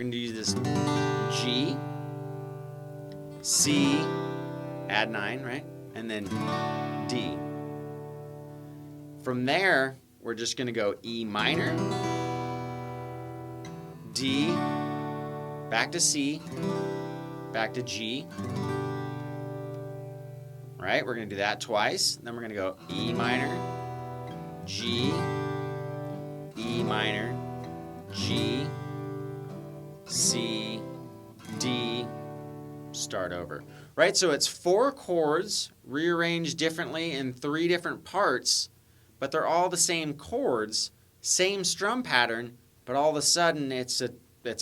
going to use this G, C, add 9, right? And then D. From there, we're just going to go E minor, D, back to C, back to G. Right? We're going to do that twice. Then we're going to go E minor, G, E minor, G, C, D, start over. Right? So it's 4 chords rearranged differently in 3 different parts, but they're all the same chords, same strum pattern, but all of a sudden it's a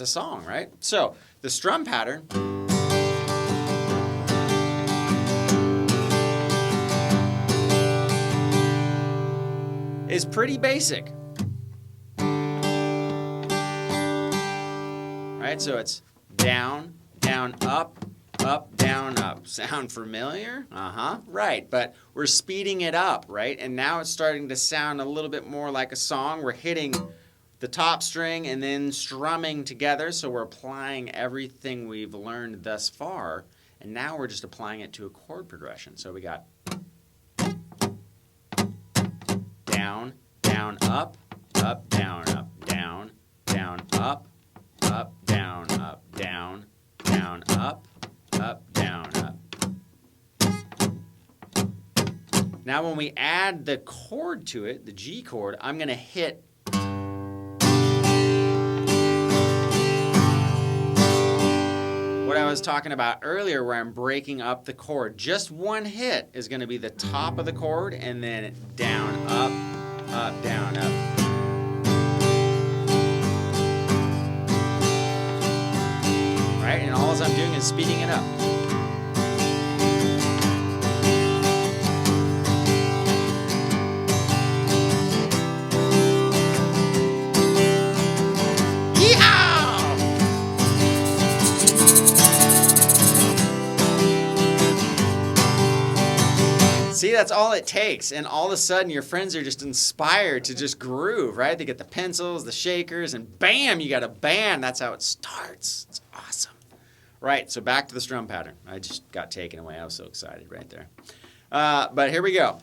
song, right? So the strum pattern is pretty basic. Right? So it's down, down, up, up, down, up. Sound familiar? Right. But we're speeding it up, right? And now it's starting to sound a little bit more like a song. We're hitting the top string and then strumming together. So we're applying everything we've learned thus far. And now we're just applying it to a chord progression. So we got down, down, up, up, down, down, down, up, down, down, down, up, down, up. Now when we add the chord to it, the G chord, I'm going to hit what I was talking about earlier where I'm breaking up the chord. Just one hit is going to be the top of the chord and then down, up, down, up. Right? And all I'm doing is speeding it up. See, that's all it takes, and all of a sudden your friends are just inspired to just groove, right? They get the pencils, the shakers, and bam, you got a band. That's how it starts. It's awesome. Right, so back to the strum pattern. I just got taken away. I was so excited right there. But here we go.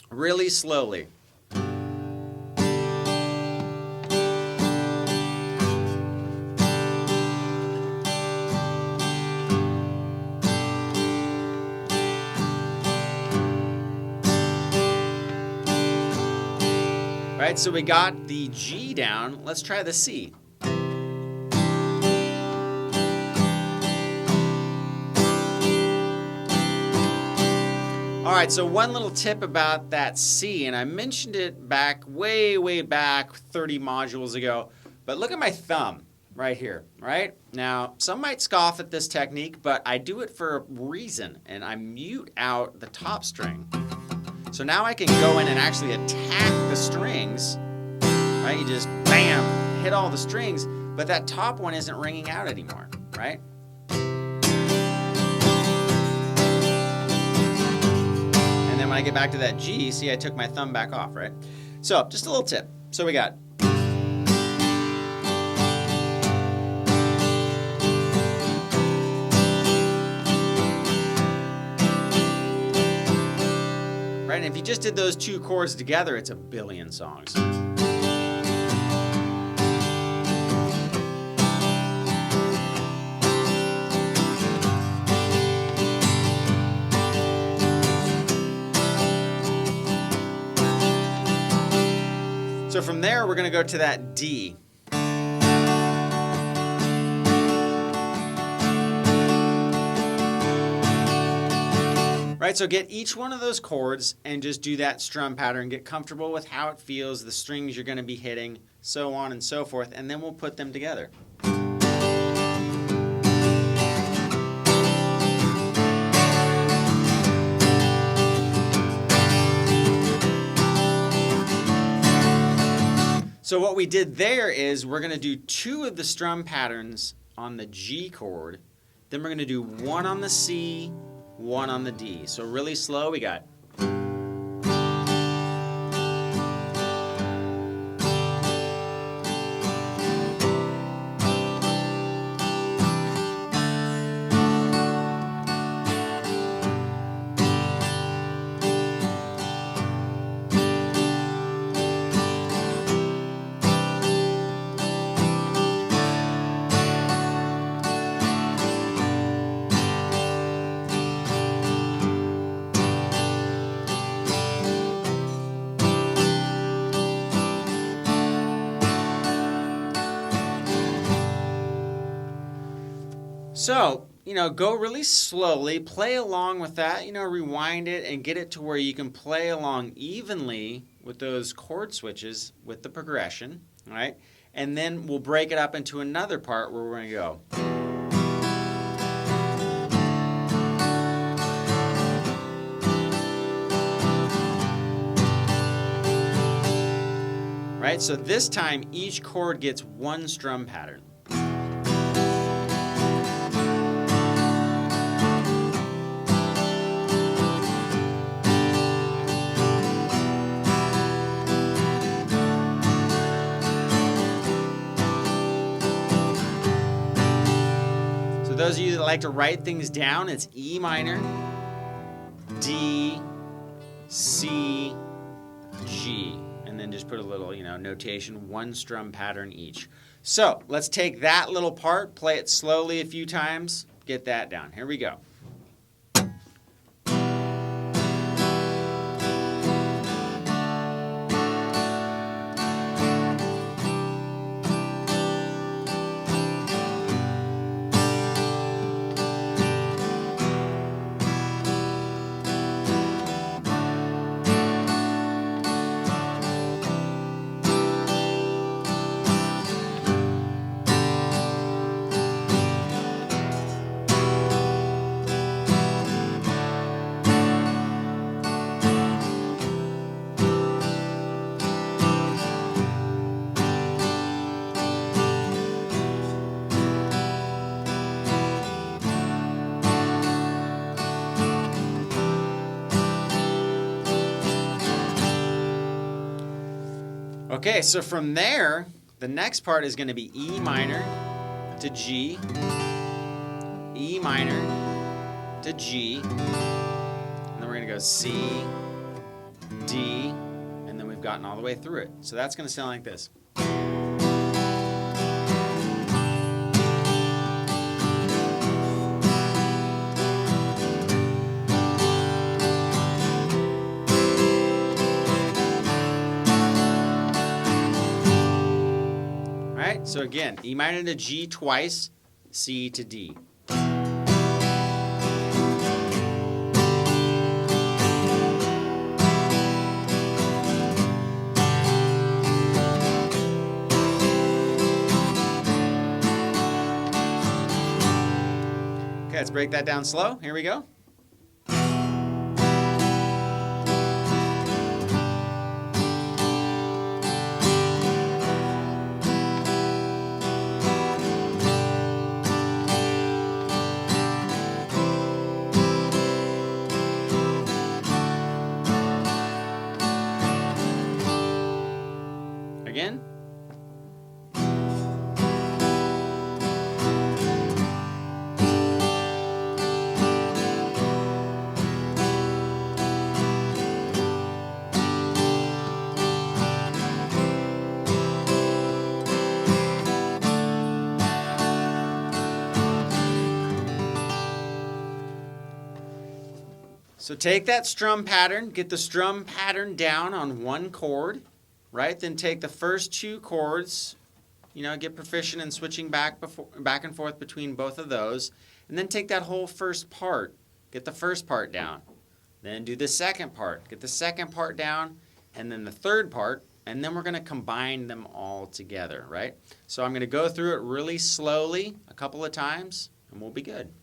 Really slowly. Right, so we got the G down. Let's try the C. All right, so one little tip about that C, and I mentioned it back way back 30 modules ago, but look at my thumb right here, right? Now, some might scoff at this technique, but I do it for a reason, and I mute out the top string. So now I can go in and actually attack the strings, right? You just, bam, hit all the strings, but that top one isn't ringing out anymore, right? And then when I get back to that G, see, I took my thumb back off, right? So, just a little tip. So we got right? And if you just did those 2 chords together, it's a billion songs. So from there, we're going to go to that D. Right, so get each one of those chords and just do that strum pattern. Get comfortable with how it feels, the strings you're going to be hitting, so on and so forth, and then we'll put them together. So what we did there is we're going to do 2 of the strum patterns on the G chord, then we're going to do 1 on the C, 1 on the D. So really slow, we got. So, go really slowly, play along with that, rewind it and get it to where you can play along evenly with those chord switches with the progression, all right? And then we'll break it up into another part where we're going to go. Right? So this time each chord gets one strum pattern. So those of you that like to write things down, it's E minor, D, C, G. And then just put a little, notation, one strum pattern each. So let's take that little part, play it slowly a few times, get that down. Here we go. Okay, so from there, the next part is going to be E minor to G, E minor to G, and then we're going to go C, D, and then we've gotten all the way through it. So that's going to sound like this. So again, E minor to G twice, C to D. Okay, let's break that down slow. Here we go. Again. So take that strum pattern, get the strum pattern down on one chord, right? Then take the first two chords, get proficient in switching back and forth between both of those, and then take that whole first part, get the first part down. Then do the second part, get the second part down, and then the third part, and then we're going to combine them all together, right? So I'm going to go through it really slowly a couple of times, and we'll be good.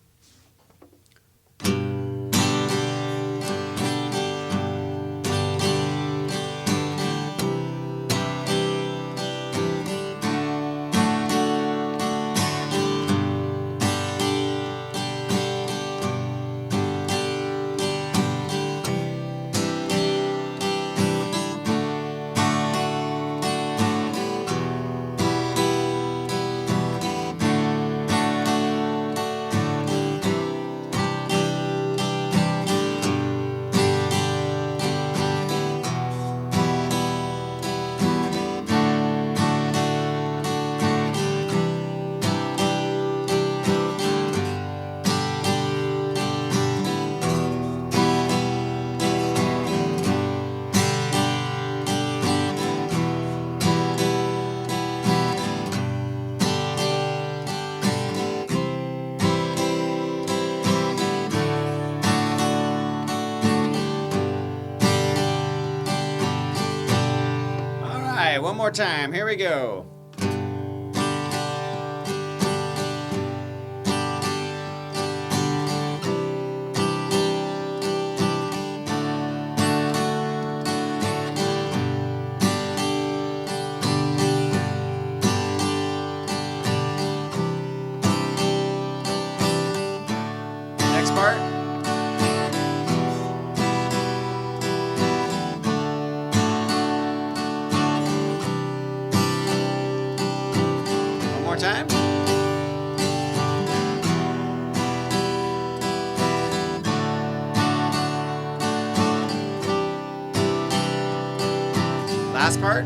right, one more time. Here we go. Next part. One more time. Last part.